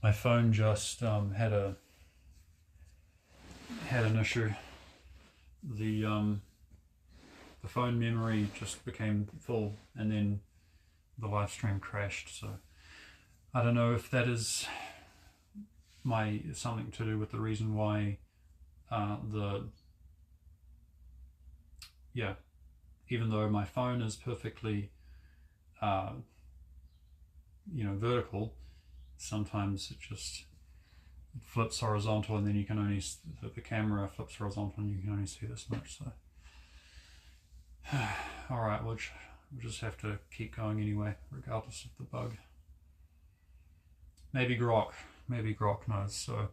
my phone just had an issue. The phone memory just became full, and then the live stream crashed. So I don't know if that is something to do with the reason why even though my phone is perfectly vertical, sometimes it just flips horizontal, and then you can only the camera flips horizontal and you can only see this much. So all right, we'll just have to keep going anyway, regardless of the bug. Maybe Grok knows. So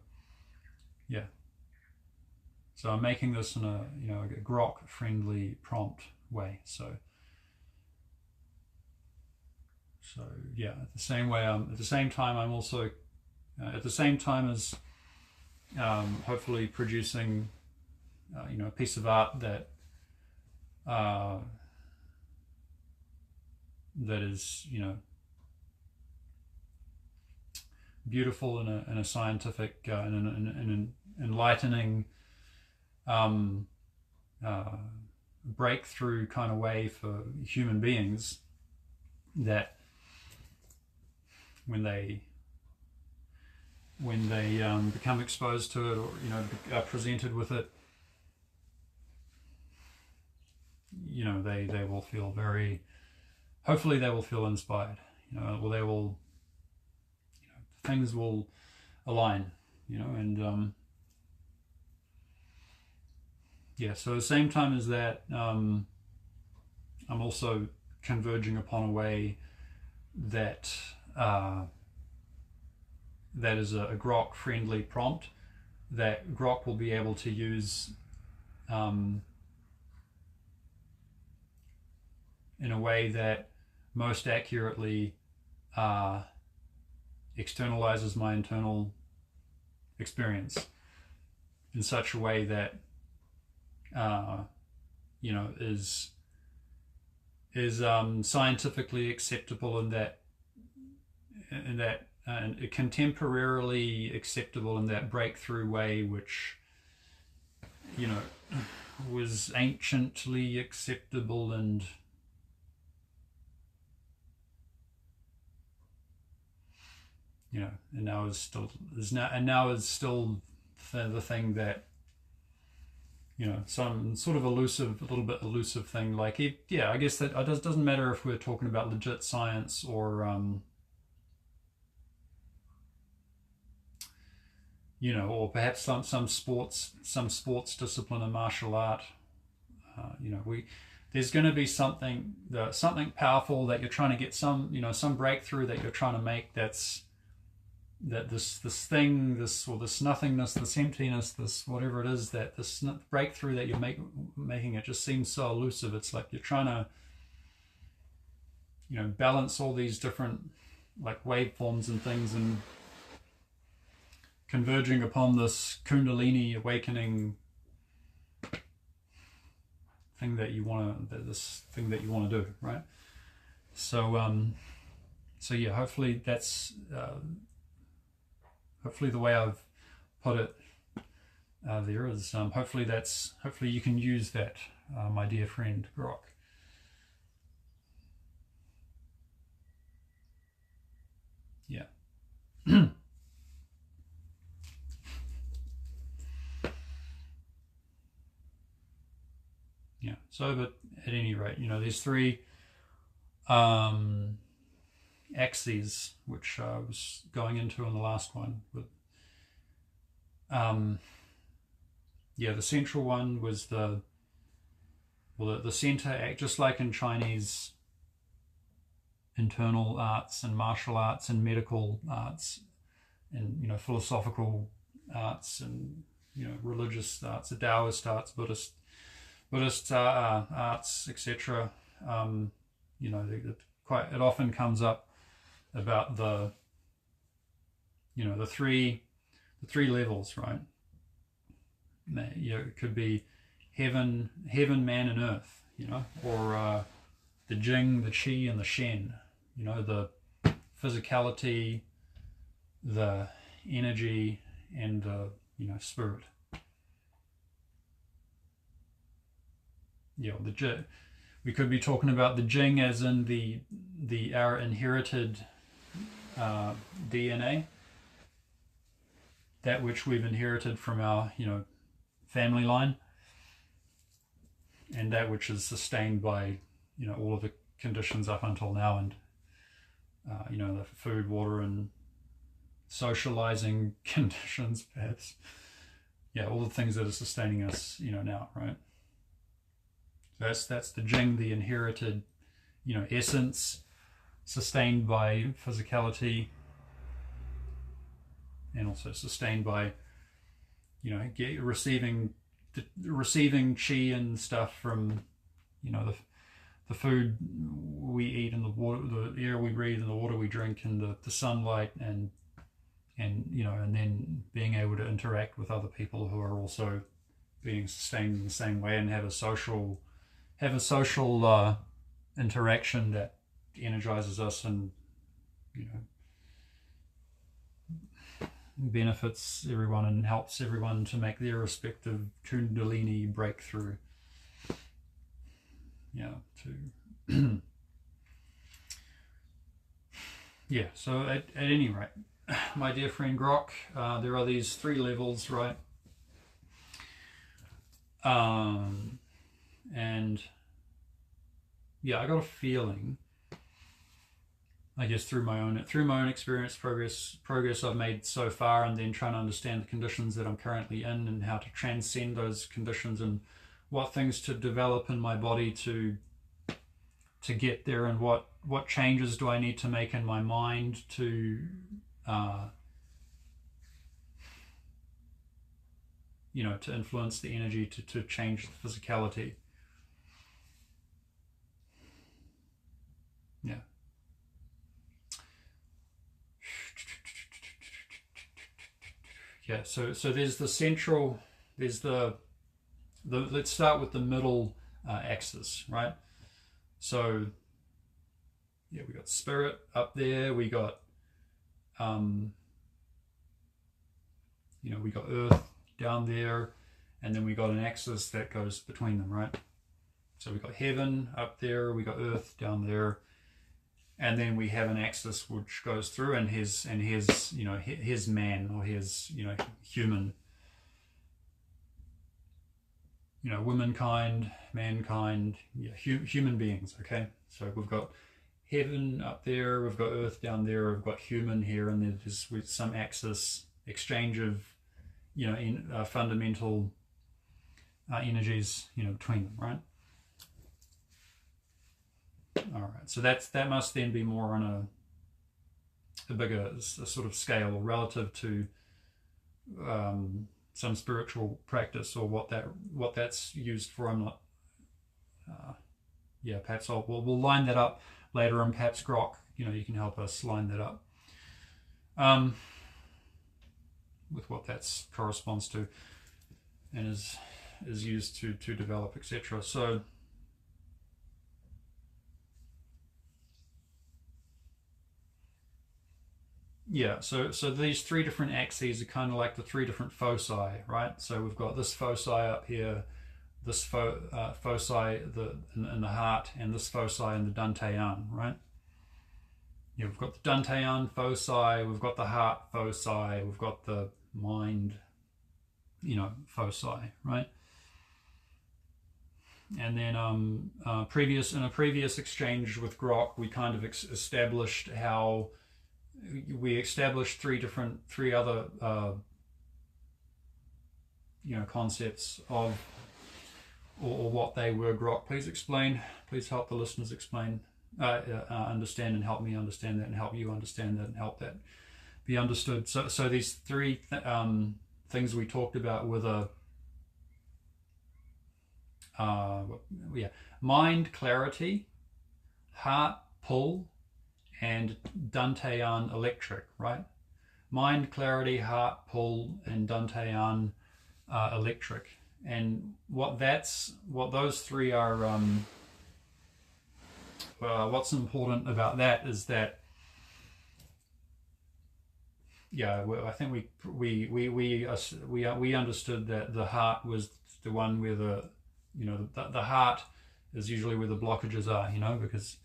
yeah, so I'm making this in a Grok friendly prompt way. So yeah, at the same time I'm also at the same time as hopefully producing a piece of art that is beautiful in a scientific in an enlightening breakthrough kind of way for human beings, that when they become exposed to it, or are presented with it, they will feel hopefully they will feel inspired, or they will, things will align, and so at the same time as that, I'm also converging upon a way that that is a Grok friendly prompt that Grok will be able to use in a way that most accurately externalizes my internal experience in such a way that is scientifically acceptable, and contemporarily acceptable in that breakthrough way, which was anciently acceptable and and now is still the thing that some sort of a little bit elusive thing. Like I guess that it doesn't matter if we're talking about legit science or or perhaps some sports discipline and martial art. There's going to be something powerful that you're trying to get, some breakthrough that you're trying to make, this nothingness, this emptiness, this whatever it is, that this breakthrough that you're making, it just seems so elusive. It's like you're trying to balance all these different like waveforms and things, and converging upon this Kundalini awakening thing that you want to do, right? So yeah, hopefully that's hopefully the way I've put it there is hopefully you can use that, my dear friend Grok. Yeah. Yeah. So, but at any rate, there's three axes, which I was going into in the last one. With the central one was the center act, just like in Chinese internal arts and martial arts and medical arts and philosophical arts and religious arts, the Taoist arts, Buddhist arts, etc. It often comes up about the three levels, right? It could be heaven, man, and earth, or the Jing, the Qi, and the Shen. The physicality, the energy and spirit. Yeah, we could be talking about the Jing as in our inherited DNA, that which we've inherited from our family line, and that which is sustained by all of the conditions up until now, and the food, water, and socializing conditions, perhaps. Yeah, all the things that are sustaining us now, right? That's the Jing, the inherited essence, sustained by physicality, and also sustained by receiving chi and stuff from the food we eat, and the water, the air we breathe, and the water we drink, and the sunlight, and then being able to interact with other people who are also being sustained in the same way, and have a social interaction that energizes us and benefits everyone and helps everyone to make their respective Kundalini breakthrough. So at any rate, my dear friend Grok, there are these 3 levels, right? And I got a feeling, I guess through my own experience, progress I've made so far, and then trying to understand the conditions that I'm currently in and how to transcend those conditions, and what things to develop in my body to get there, and what changes do I need to make in my mind to to influence the energy to change the physicality. So there's the central, there's the let's start with the middle axis, right? So we got spirit up there, we got we got earth down there, and then we got an axis that goes between them, right? So we got heaven up there, we got earth down there, and then we have an axis which goes through, and his man, or his human, womankind, mankind, human beings. Okay, so we've got heaven up there, we've got earth down there, we've got human here, and there's with some axis exchange of fundamental energies between them, right? All right, so that must then be more on a bigger sort of scale, or relative to some spiritual practice, or what that's used for. I'm not. Perhaps we'll line that up later, and perhaps Grok, you can help us line that up with what that corresponds to, and is used to develop, etc. So. So these 3 different axes are kind of like the 3 different foci, right? So we've got this foci up here, this foci in the heart, and this foci in the dantian, right? We've got the dantian foci, we've got the heart foci, we've got the mind, foci, right? And then in a previous exchange with Grok, we kind of established how. We established 3 other concepts of or what they were. Grok, please explain. Please help the listeners explain, understand, and help me understand that, and help you understand that, and help that be understood. So these 3 things we talked about were mind clarity, heart pull, and dantian electric, right? Mind clarity, heart pull, and dantian electric. And what those 3 are, what's important about that is that yeah, I think we understood that the heart was the one where the heart is usually where the blockages are, because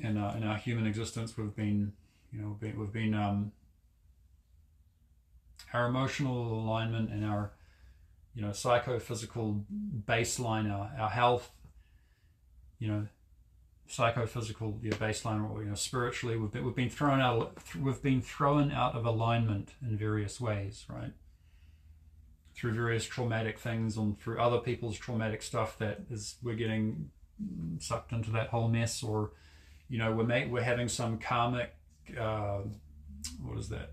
in our human existence we've been our emotional alignment and our psychophysical baseline, our health, psychophysical baseline, or spiritually we've been thrown out of alignment in various ways, right? Through various traumatic things, and through other people's traumatic stuff, we're getting sucked into that whole mess, or we're having some karmic what is that,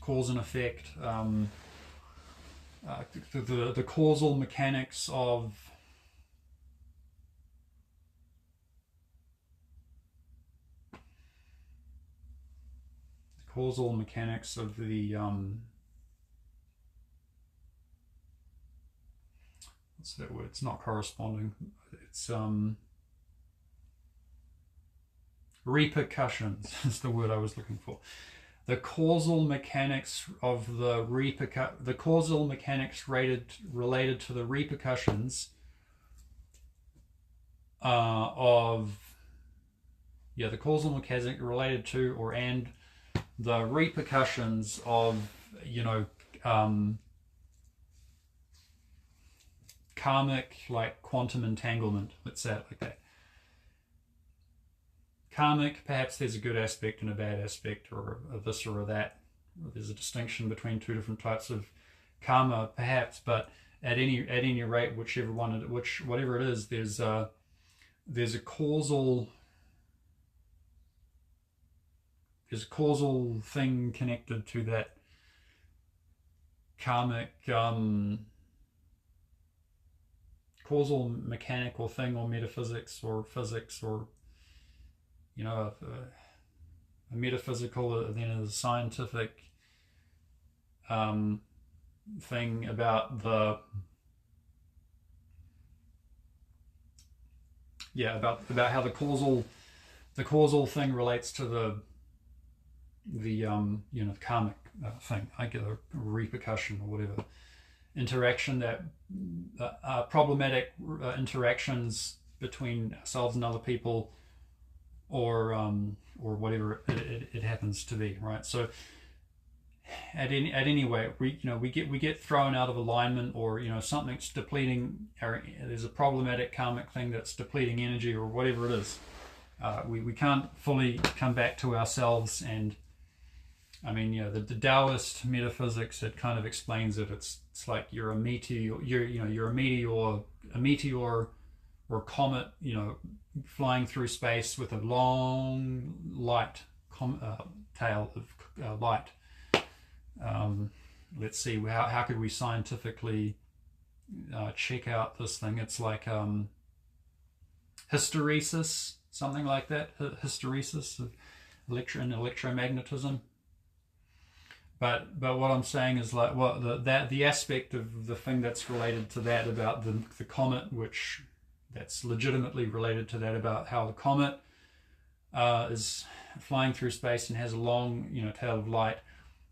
cause and effect, the causal mechanics of the what's that word? It's not corresponding. It's repercussions is the word I was looking for. The causal mechanics of the causal mechanics related to the repercussions the causal mechanic related to and the repercussions of karmic, like quantum entanglement. Let's say it like that. Karmic, perhaps there's a good aspect and a bad aspect, or a this or a that. There's a distinction between two different types of karma, perhaps, but at any rate, whatever it is, there's a causal thing connected to that karmic causal mechanical thing, or metaphysics, or physics, or a metaphysical, then a scientific thing about about how the causal thing relates to the karmic thing. I get a repercussion or whatever interaction, that problematic interactions between ourselves and other people, or whatever it happens to be, right? So at any way, we get thrown out of alignment, or something's depleting there's a problematic karmic thing that's depleting energy, or whatever it is. We can't fully come back to ourselves. And I mean, the Taoist metaphysics, it kind of explains it. It's like you're a meteor, you're a meteor or comet, flying through space with a long light tail of light. Let's see, how could we scientifically check out this thing? It's like hysteresis, something like that. Hysteresis of electromagnetism. But what I'm saying is, like, the aspect of the thing that's related to that, about the comet, that's legitimately related to that, about how the comet is flying through space and has a long tail of light.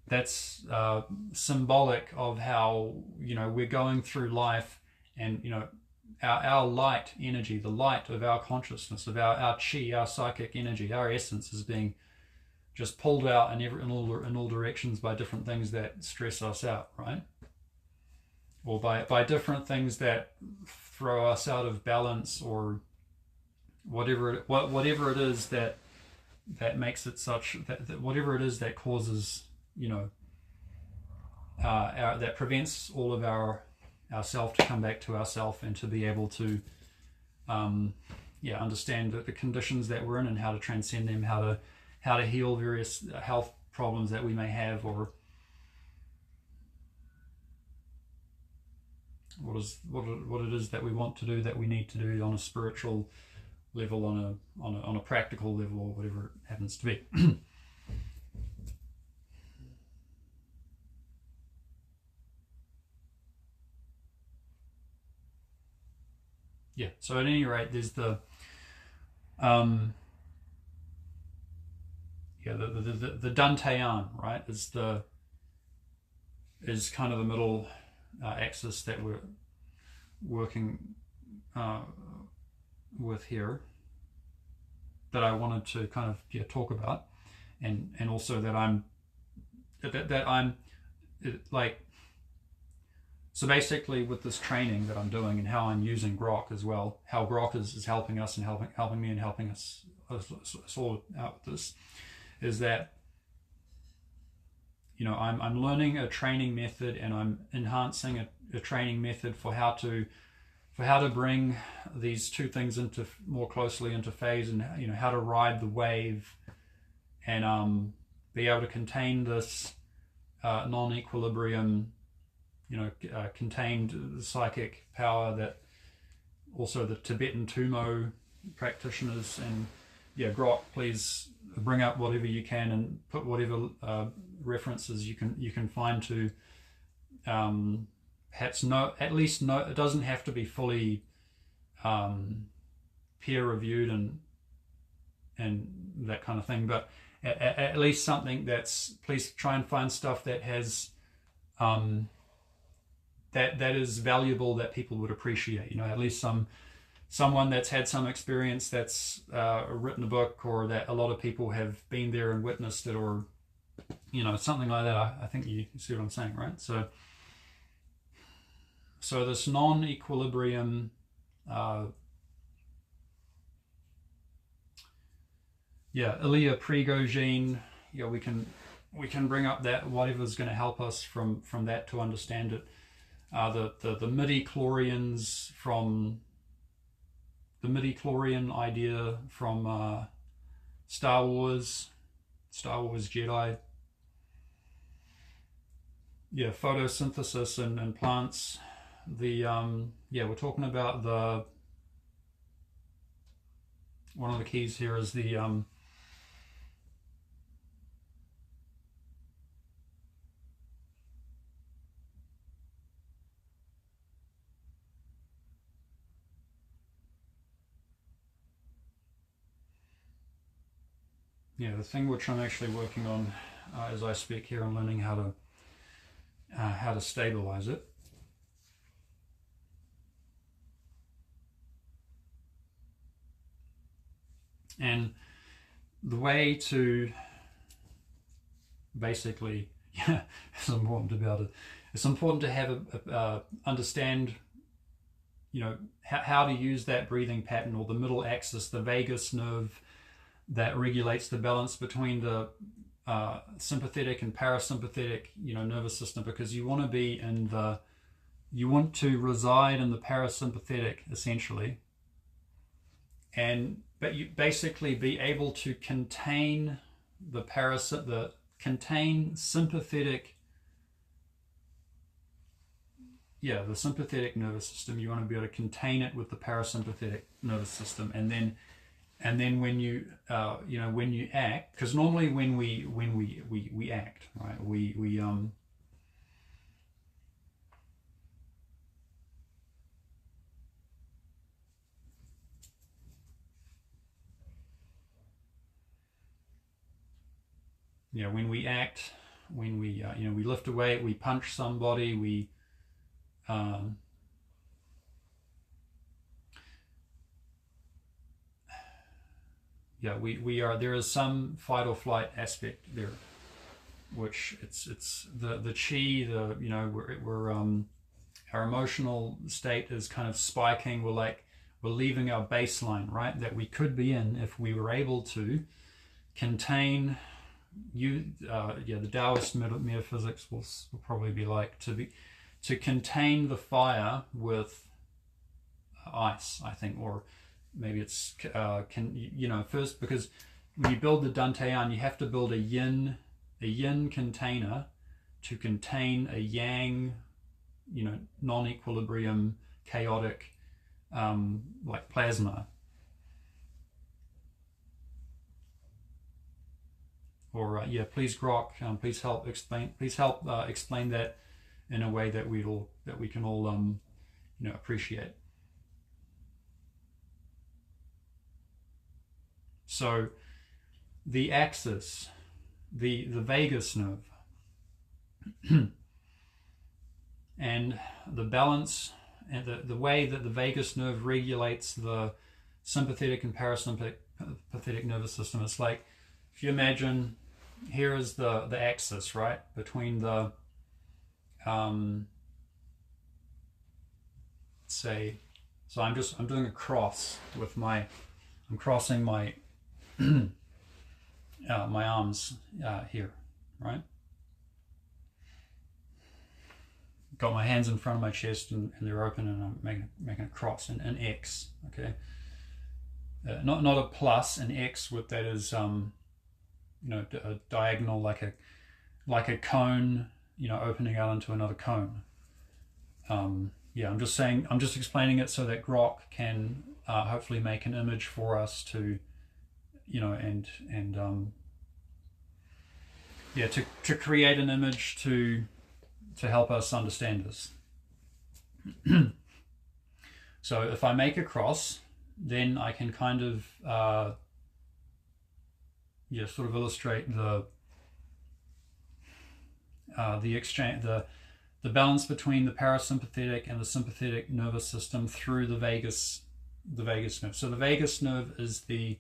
That's symbolic of how we're going through life, and our light energy, the light of our consciousness, of our chi, our psychic energy, our essence, is being just pulled out in all directions by different things that stress us out, right? Or by different things that throw us out of balance, or whatever it is that makes it such that whatever it is that causes that prevents all of our self to come back to ourself, and to be able to understand the conditions that we're in, and how to transcend them, how to heal various health problems that we may have, or what it is that we want to do, that we need to do on a spiritual level, on a practical level, or whatever it happens to be. Yeah, so at any rate, there's the Dantean, right, is kind of the middle axis that we're working with here, that I wanted to kind of talk about, and also that I'm like, so basically with this training that I'm doing and how I'm using Grok as well, how Grok is helping us and helping me and helping us all out with this, is that I'm learning a training method, and I'm enhancing a training method for how to bring these two things more closely into phase, and how to ride the wave, and be able to contain this non-equilibrium, contained psychic power that also the Tibetan Tumo practitioners, and Grok, please bring up whatever you can and put whatever references you can find to, perhaps at least it doesn't have to be fully peer reviewed and that kind of thing, but at least something that's, please try and find stuff that has that is valuable, that people would appreciate, at least someone that's had some experience, that's written a book, or that a lot of people have been there and witnessed it, or something like that. I think you see what I'm saying, right? So this non-equilibrium, Ilya Prigogine, we can bring up that whatever's going to help us from that to understand it. The midi-chlorians, from the midi-chlorian idea from Star Wars Jedi. Photosynthesis and plants. We're talking about one of the keys here is the the thing which I'm actually working on as I speak here, and learning how to stabilize it. And the way to basically, it's important to have understand, how to use that breathing pattern, or the middle axis, the vagus nerve that regulates the balance between the sympathetic and parasympathetic, nervous system, because you want to reside in the parasympathetic, essentially, but you basically be able to contain contain sympathetic, the sympathetic nervous system. You want to be able to contain it with the parasympathetic nervous system, and then when you when you act, because normally when we act, right, when we act, when we we lift a weight, we punch somebody, we there is some fight or flight aspect there, which it's the chi, we're our emotional state is kind of spiking. We're leaving our baseline, right, that we could be in if we were able to contain the Taoist metaphysics will probably be to contain the fire with ice, I think, or maybe it's first, because when you build the Dantean, you have to build a yin container to contain a yang, non-equilibrium, chaotic, like plasma. Or please Grok, please help explain that in a way that we can all appreciate. So the axis, the vagus nerve, and the balance and the way that the vagus nerve regulates the sympathetic and parasympathetic nervous system. It's like, if you imagine, here is the axis, right, between the say, so I'm doing a cross with I'm crossing my my arms here, right? Got my hands in front of my chest, and they're open, and I'm making a cross, an X, okay? Not a plus, an X with that is a diagonal, like a cone, opening out into another cone. Yeah, I'm just explaining it so that Grok can hopefully make an image for us to, to create an image to help us understand this. So if I make a cross, then I can kind of sort of illustrate the exchange, the balance between the parasympathetic and the sympathetic nervous system through the vagus nerve. So the vagus nerve is the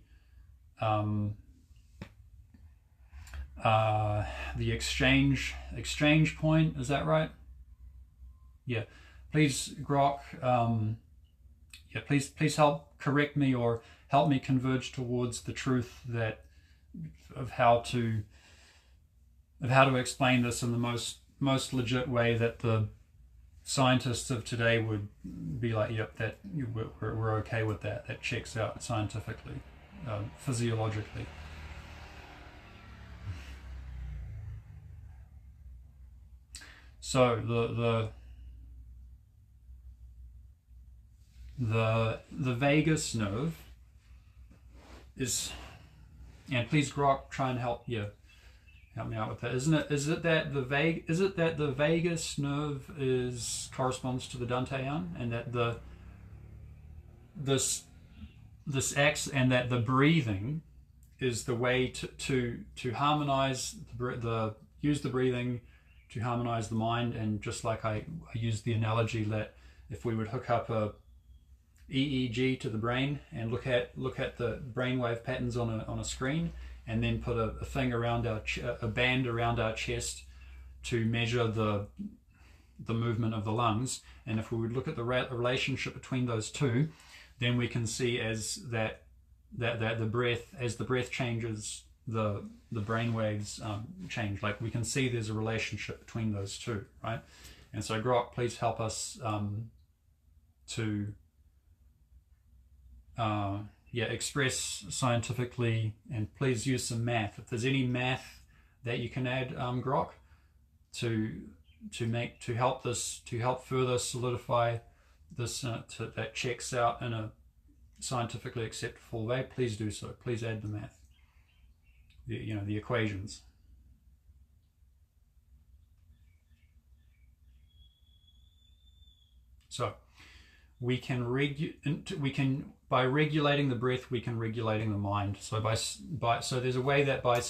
exchange point. Is that right? Yeah. Please, Grok. Please help correct me or help me converge towards the truth of how to explain this in the most legit way that the scientists of today would be like, yep, we're okay with that. That checks out scientifically, physiologically. So the vagus nerve is, and please Grok, try and help me out with that. Is it that the vagus nerve corresponds to the Dantian, and that this acts, and that the breathing is the way to harmonize use the breathing to harmonize the mind. And just like I used the analogy that if we would hook up a EEG to the brain and look at the brainwave patterns on a screen, and then put a thing around a band around our chest to measure the movement of the lungs, and if we would look at the relationship between those two, then we can see as that the breath changes, the brainwaves change. Like, we can see there's a relationship between those two, right? And so Grok, please help us to express scientifically, and please use some math. If there's any math that you can add, Grok, to help further solidify this, that checks out in a scientifically acceptable way, please do so. Please add the math, the equations. So we can by regulating the breath, we can regulating the mind. So so there's a way that by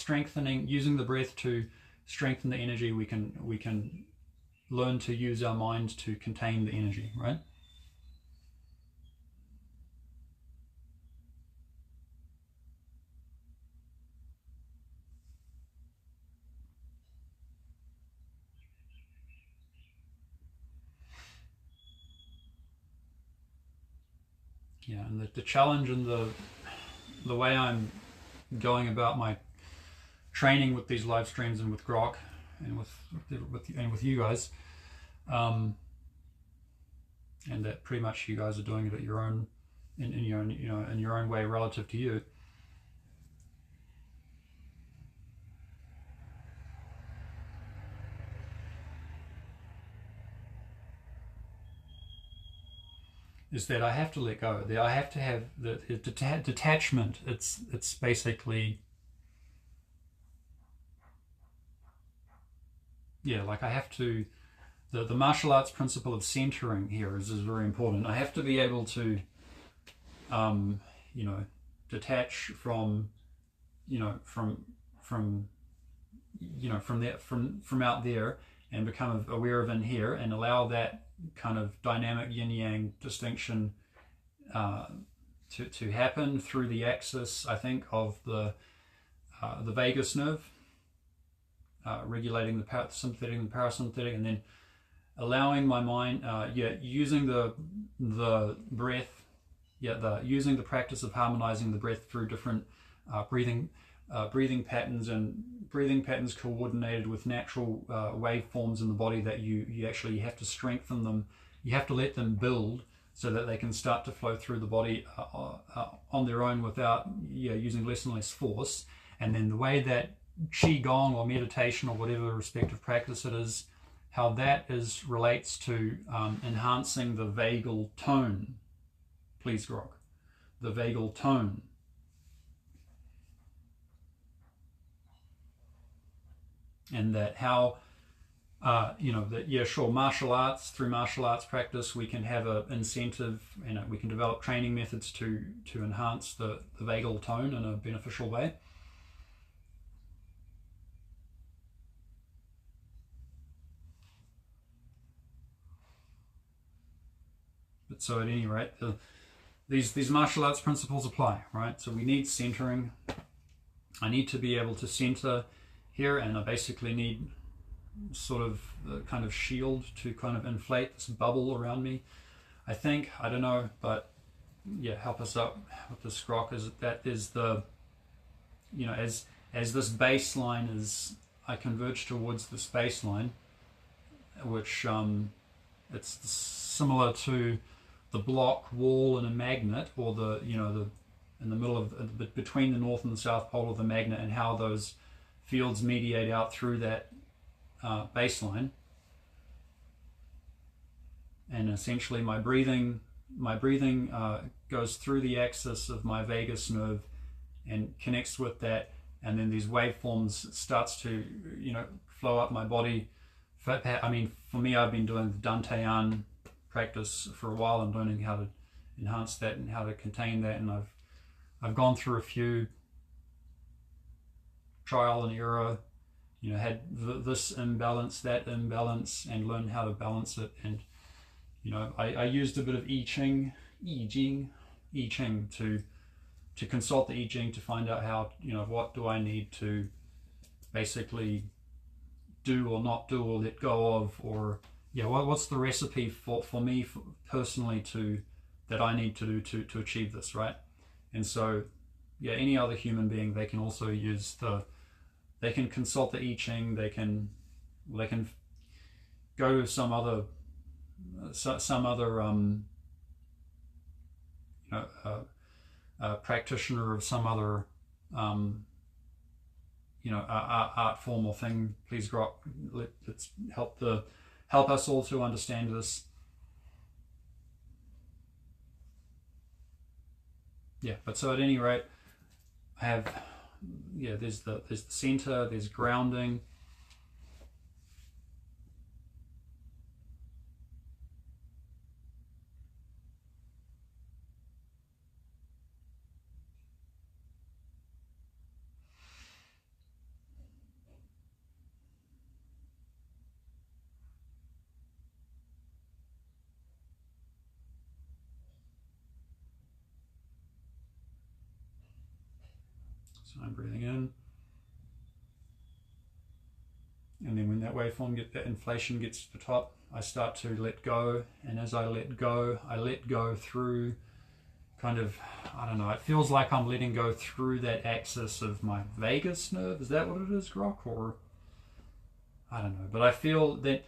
using the breath to strengthen the energy, we can learn to use our mind to contain the energy, right? Yeah, and the challenge and the way I'm going about my training with these live streams and with Grok and with you guys, and that pretty much you guys are doing it at your own in your own way relative to you. Is that I have to let go. That I have to have the detachment. It's basically, like I have to. The martial arts principle of centering here is very important. I have to be able to, detach from from out there, and become aware of in here, and allow that kind of dynamic yin yang distinction to happen through the axis, I think, of the vagus nerve, regulating the sympathetic and parasympathetic, and then allowing my mind, using the breath, using the practice of harmonizing the breath through different breathing patterns, and breathing patterns coordinated with natural waveforms in the body, that you actually have to strengthen them. You have to let them build so that they can start to flow through the body on their own without using less and less force. And then the way that Qigong or meditation or whatever respective practice it is, how that relates to enhancing the vagal tone. Please, Grok. The vagal tone. And that how, martial arts, through martial arts practice, we can have an incentive, and we can develop training methods to enhance the vagal tone in a beneficial way. But so at any rate, these martial arts principles apply, right? So we need centering. I need to be able to center here, and I basically need sort of the kind of shield to kind of inflate this bubble around me. I think, I don't know, but help us out with this, Grok, is that is the, as this baseline is, I converge towards this baseline, which it's similar to the block wall in a magnet, or the in the middle of between the north and the south pole of the magnet, and how those fields mediate out through that baseline. And essentially my breathing goes through the axis of my vagus nerve and connects with that, and then these waveforms starts to flow up my body. I mean, for me, I've been doing the Dantian practice for a while and learning how to enhance that and how to contain that, and I've gone through a few trial and error, had this imbalance, that imbalance, and learned how to balance it. And I used a bit of I Ching to consult the I Ching to find out how, what do I need to basically do or not do or let go of, or what's the recipe for me personally that I need to do to achieve this, right? And so any other human being, they can also use they can consult the I Ching, they can go to some other practitioner of some other art form or thing. Please, Grok, let's help us all to understand this. But so at any rate, I have there's the center, there's grounding. So I'm breathing in, and then when that waveform that inflation gets to the top, I start to let go, and as I let go through kind of, I don't know, it feels like I'm letting go through that axis of my vagus nerve. Is that what it is, Grok? Or I don't know, but I feel that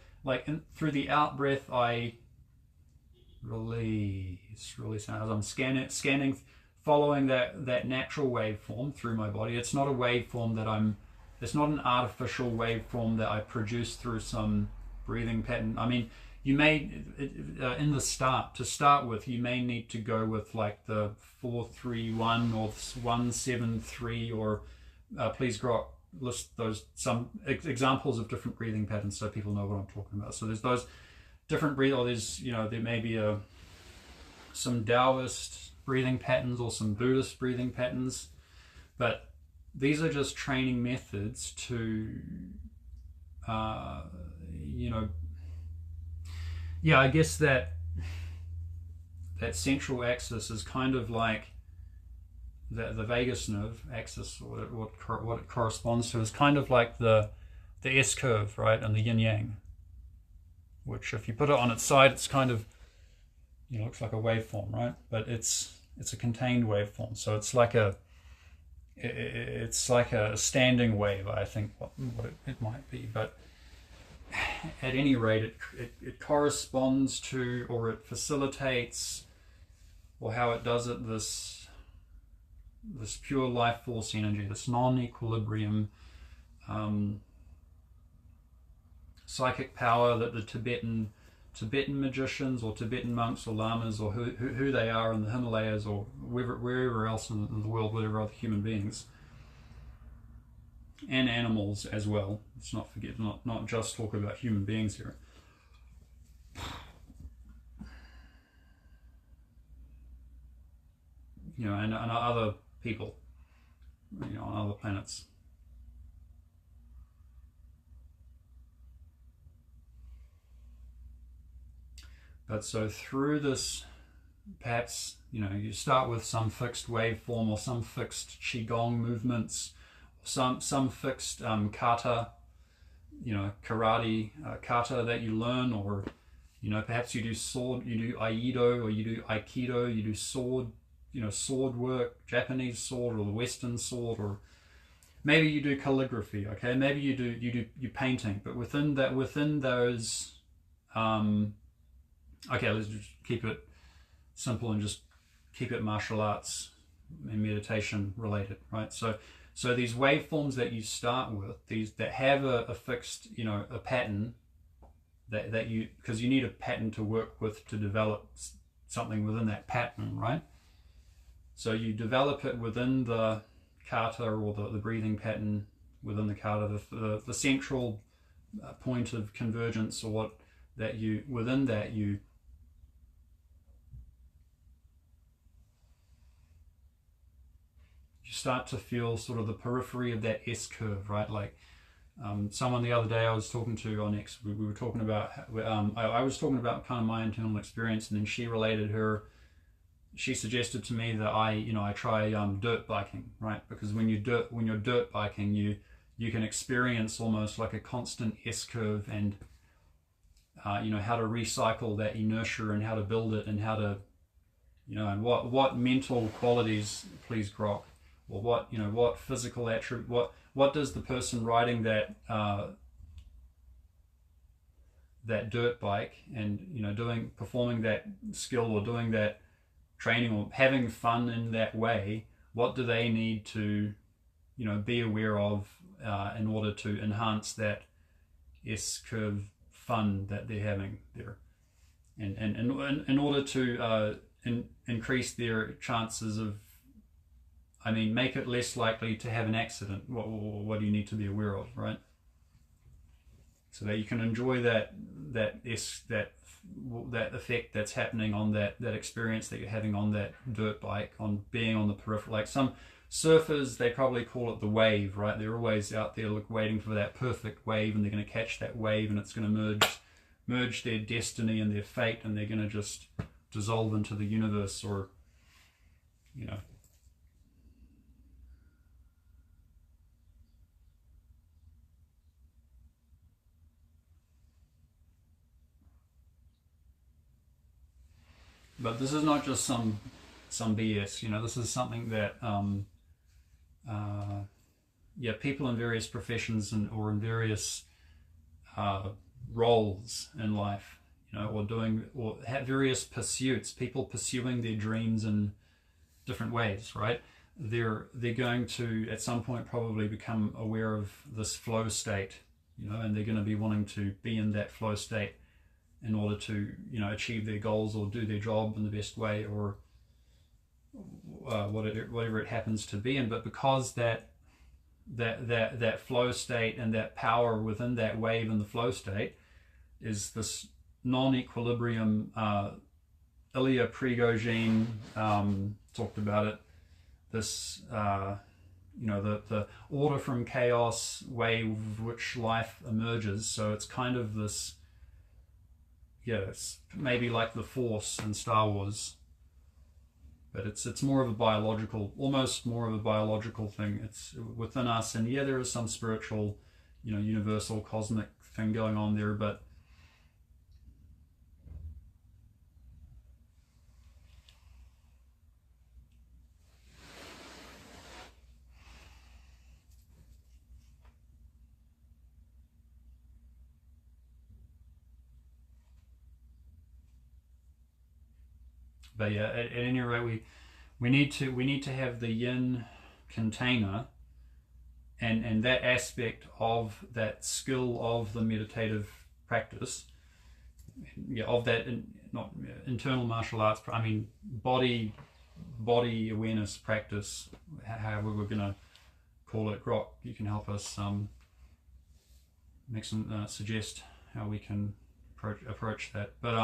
through the out breath I release as I'm scanning, following that natural waveform through my body. It's not a waveform it's not an artificial waveform that I produce through some breathing pattern. I mean, you may, to start with, you may need to go with like the 4-3-1 or 1-7-3, or please, Grok, list some examples of different breathing patterns so people know what I'm talking about. So there's those different there may be some Taoist breathing patterns or some Buddhist breathing patterns, but these are just training methods to, uh, you know, yeah, I guess that central axis is kind of like the vagus nerve axis, or what it corresponds to is kind of like the S curve, right, and the yin yang. Which, if you put it on its side, it's kind of, looks like a waveform, right? But it's a contained waveform, so it's like a standing wave, I think, what it might be. But at any rate, it corresponds to, or it facilitates, or how it does it, this pure life force energy, this non-equilibrium psychic power that the Tibetan magicians or Tibetan monks or lamas, or who they are in the Himalayas, or wherever else in the world, whatever other human beings and animals as well. Let's not just talk about human beings here. And other people, on other planets. But so through this, perhaps, you start with some fixed waveform or some fixed Qigong movements, some fixed kata, karate kata that you learn, or, perhaps you do Aikido, or you do Aikido, you do sword work, Japanese sword or the Western sword, or maybe you do calligraphy, okay? Maybe you do painting, but within those, okay, let's just keep it simple and just keep it martial arts and meditation related, right? So these waveforms that you start with, these that have a fixed, a pattern that you, because you need a pattern to work with to develop something within that pattern, right? So you develop it within the kata, or the breathing pattern within the kata, the central point of convergence, or what that you, within that you start to feel sort of the periphery of that S curve, right? Like someone the other day I was talking to on X, we were talking about, I was talking about kind of my internal experience, and then she suggested to me that I try dirt biking, right? Because when you're dirt biking, you can experience almost like a constant S curve, and how to recycle that inertia, and how to build it, and how to, and what mental qualities please grok, or what physical attribute, what does the person riding that dirt bike, and performing that skill, or doing that training, or having fun in that way, what do they need to be aware of in order to enhance that S curve fun that they're having there, and in order to increase their chances of, make it less likely to have an accident. What do you need to be aware of, right? So that you can enjoy that effect that's happening on that experience that you're having on that dirt bike, on being on the periphery. Like some surfers, they probably call it the wave, right? They're always out there waiting for that perfect wave, and they're going to catch that wave, and it's going to merge their destiny and their fate, and they're going to just dissolve into the universe, or But this is not just some BS. This is something that people in various professions or in various roles in life, or have various pursuits. People pursuing their dreams in different ways, right? They're going to at some point probably become aware of this flow state, and they're going to be wanting to be in that flow state in order to achieve their goals, or do their job in the best way, or whatever it happens to be. But because that flow state and that power within that wave in the flow state is this non-equilibrium, Ilya Prigogine talked about it, this the order from chaos way of which life emerges. So it's kind of this, it's maybe like the Force in Star Wars, but it's more of a biological, almost more of a biological thing. It's within us, and there is some spiritual, universal cosmic thing going on there, but at any rate, we need to have the yin container, and that aspect of that skill of the meditative practice, of that not internal martial arts. I mean body awareness practice, however we're gonna call it. Grok, you can help us make some suggest how we can approach that, but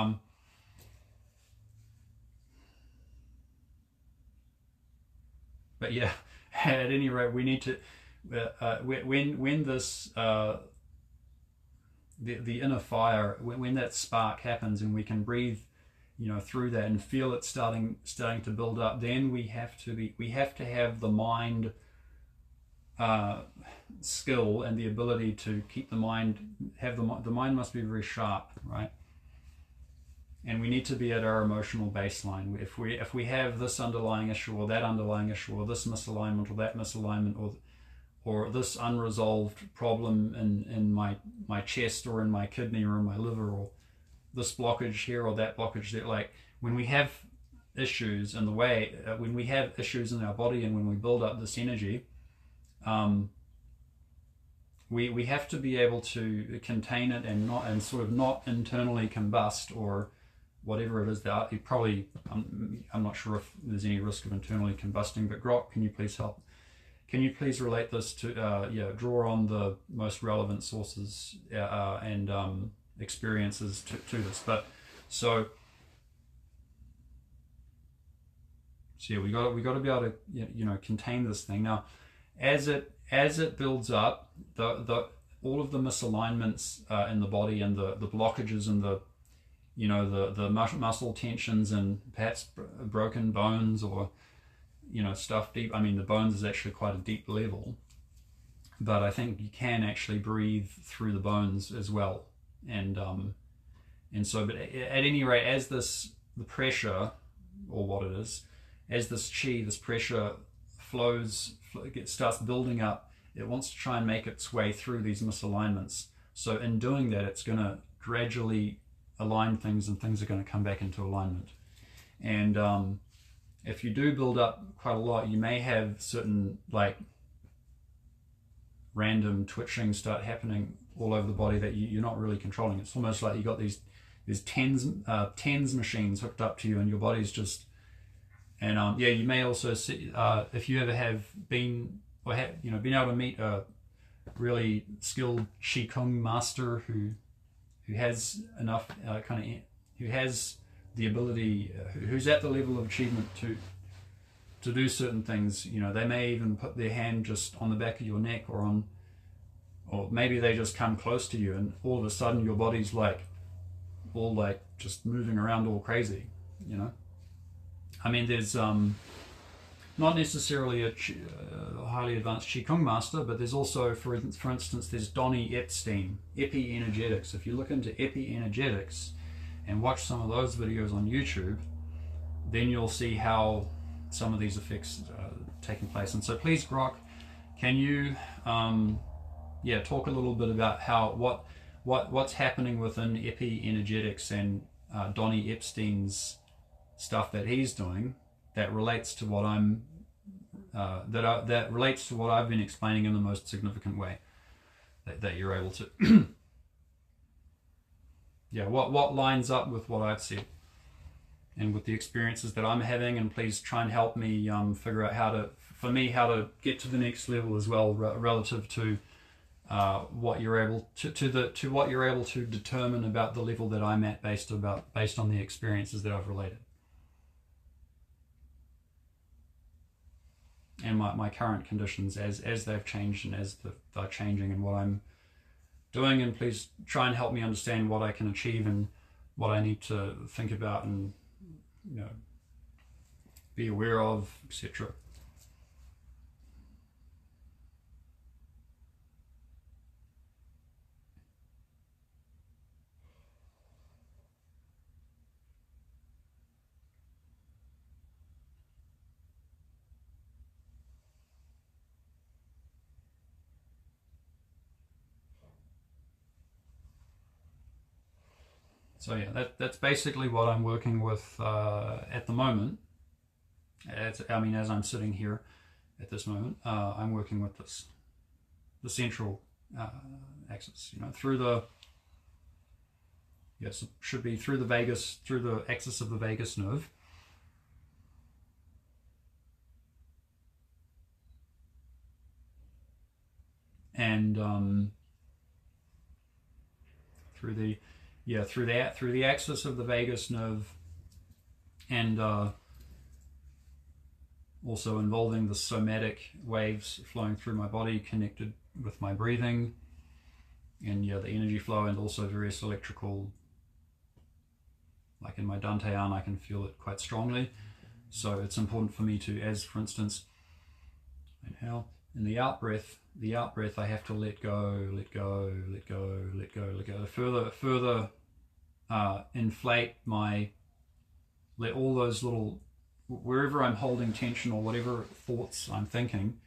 at any rate, we need to when this the inner fire, when that spark happens and we can breathe through that and feel it starting to build up, then we have to have the mind skill and the ability to keep the mind, the mind must be very sharp, right? And we need to be at our emotional baseline. If we have this underlying issue or that underlying issue, or this misalignment or that misalignment, or this unresolved problem in my chest or in my kidney or in my liver, or this blockage here or that blockage there, like when we have issues in the way, when we have issues in our body, and when we build up this energy, we have to be able to contain it and sort of not internally combust, or whatever it is that you probably, I'm not sure if there's any risk of internally combusting, but Grok, can you please help? Can you please relate this to, draw on the most relevant sources and experiences to this. But so we got to be able to contain this thing. Now, as it builds up, the all of the misalignments in the body, and the blockages, and the muscle tensions, and perhaps broken bones, or stuff deep. I mean, the bones is actually quite a deep level, but I think you can actually breathe through the bones as well. And so, but at any rate, as the pressure, or what it is, as this chi, this pressure starts building up, it wants to try and make its way through these misalignments. So in doing that, it's going to gradually align things, and things are going to come back into alignment. And if you do build up quite a lot, you may have certain like random twitching start happening all over the body that you're not really controlling. It's almost like you got these TENS machines hooked up to you, and your body's just, and you may also see, if you ever have been been able to meet a really skilled Qigong master who has enough who has the ability, who's at the level of achievement to do certain things. They may even put their hand just on the back of your neck, or maybe they just come close to you, and all of a sudden your body's all just moving around all crazy. I mean, there's not necessarily a highly advanced Qigong master, but there's also, for instance, there's Donnie Epstein, Epi-Energetics. If you look into Epi-Energetics and watch some of those videos on YouTube, then you'll see how some of these effects are taking place. And so please, Grok, can you talk a little bit about how what's happening within Epi-Energetics and Donnie Epstein's stuff that he's doing that relates to what that relates to what I've been explaining in the most significant way that you're able to what lines up with what I've said and with the experiences that I'm having. And please try and help me figure out how to get to the next level as well, relative to what you're able to what you're able to determine about the level that I'm at based on the experiences that I've related. and my current conditions as they've changed and as they're changing, and what I'm doing. And please try and help me understand what I can achieve and what I need to think about and be aware of, etc. So yeah, that's basically what I'm working with at the moment. As I'm sitting here at this moment, I'm working with the central axis, through the, yes, it should be through the axis of the vagus nerve. And through the axis of the vagus nerve, and also involving the somatic waves flowing through my body, connected with my breathing, and the energy flow, and also various electrical, like in my dantian, I can feel it quite strongly. So it's important for me to, as for instance, inhale, in the out breath I have to let go, let go, let go, let go, let go. Further inflate let all those little, wherever I'm holding tension or whatever thoughts I'm thinking,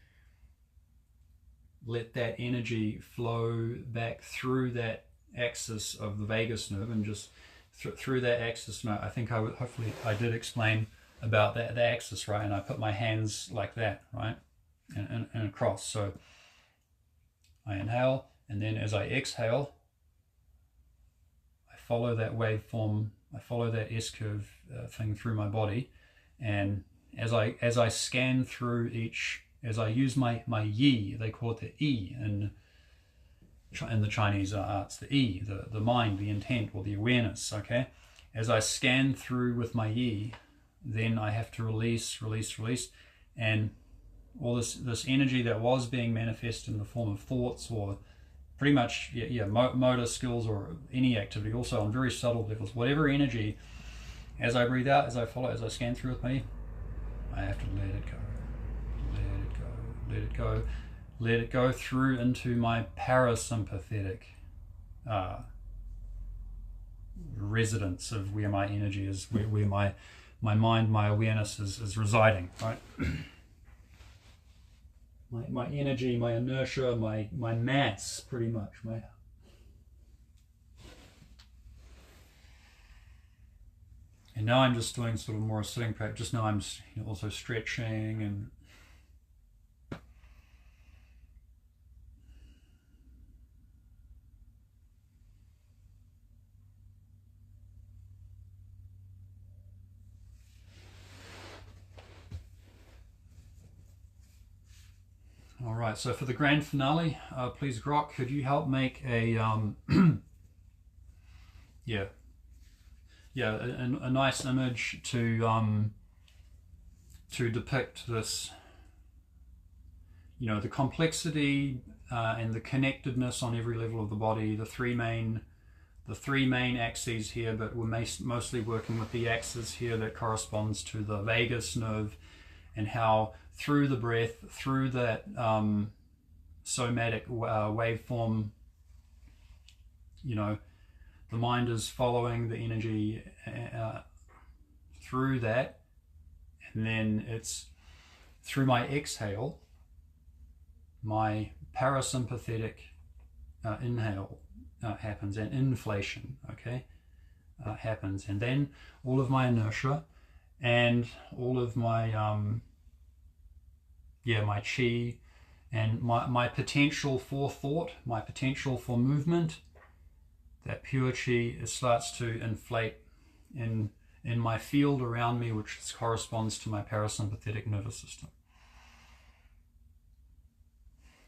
let that energy flow back through that axis of the vagus nerve, and just through that axis. And I think hopefully I did explain about that, the axis, right? And I put my hands like that, right? And across. So I inhale, and then as I exhale, I follow that waveform, I follow that S-curve thing through my body. And as I scan through as I use my yi, they call it the E in the Chinese arts, the E, the mind, the intent, or the awareness, okay? As I scan through with my yi, then I have to release, and all this energy that was being manifested in the form of thoughts, or pretty much motor skills, or any activity, also on very subtle levels, whatever energy, as I breathe out, as I follow, as I scan through with me, I have to let it go, let it go, let it go, let it go through into my parasympathetic residence of where my energy is, where my mind, my awareness is residing, right? My energy, my inertia, my mass, pretty much. And now I'm just doing sort of more sitting practice. Just now I'm also stretching and all right. So for the grand finale, please, Grok, could you help make a a nice image to depict this, the complexity and the connectedness on every level of the body, the three main axes here, but we're mostly working with the axis here that corresponds to the vagus nerve, and how through the breath, through that somatic waveform, the mind is following the energy through that, and then it's through my exhale, my parasympathetic inhale happens, and inflation, happens, and then all of my inertia and all of my my chi and my potential for thought, my potential for movement, that pure chi, it starts to inflate in my field around me, which corresponds to my parasympathetic nervous system.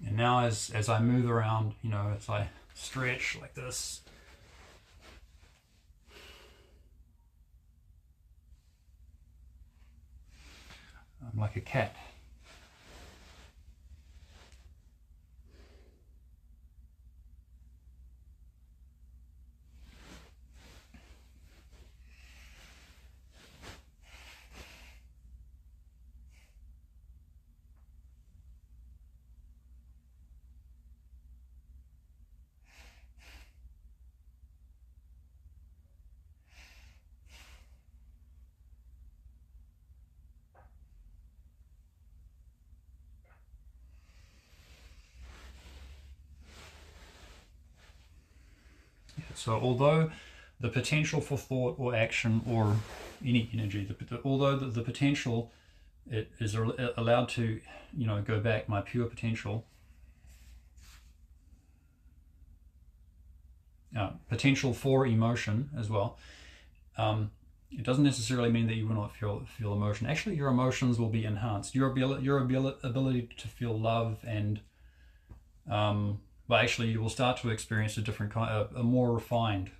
And now as I move around, as I stretch like this, I'm like a cat. So although the potential for thought or action or any energy, although the potential, it is allowed to, go back, my pure potential, potential for emotion as well. It doesn't necessarily mean that you will not feel emotion. Actually, your emotions will be enhanced. Your ability to feel love and, actually, you will start to experience a different kind, a more refined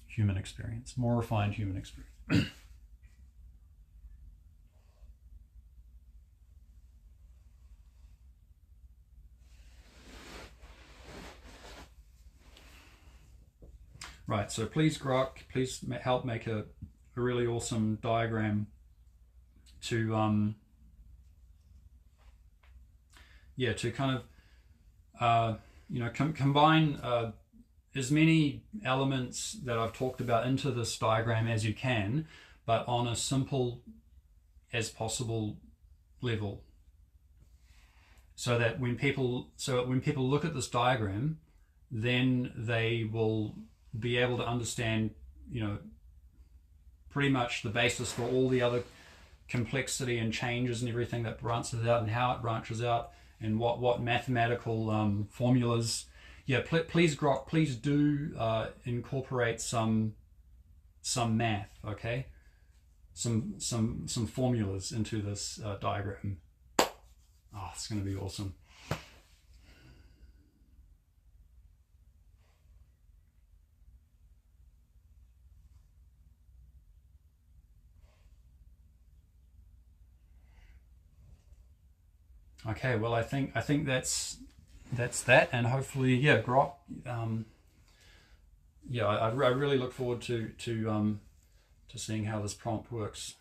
human experience. More refined human experience. Right, so please, Grok, please help make a really awesome diagram to to kind of combine as many elements that I've talked about into this diagram as you can, but on a simple as possible level, so that when people look at this diagram, then they will be able to understand, pretty much the basis for all the other complexity and changes and everything that branches out and how it branches out and what mathematical formulas. Please, Grok, please do incorporate some math, okay? Some formulas into this diagram. Oh, it's going to be awesome. Okay, well, I think that's that, and hopefully, Grok. I really look forward to seeing how this prompt works.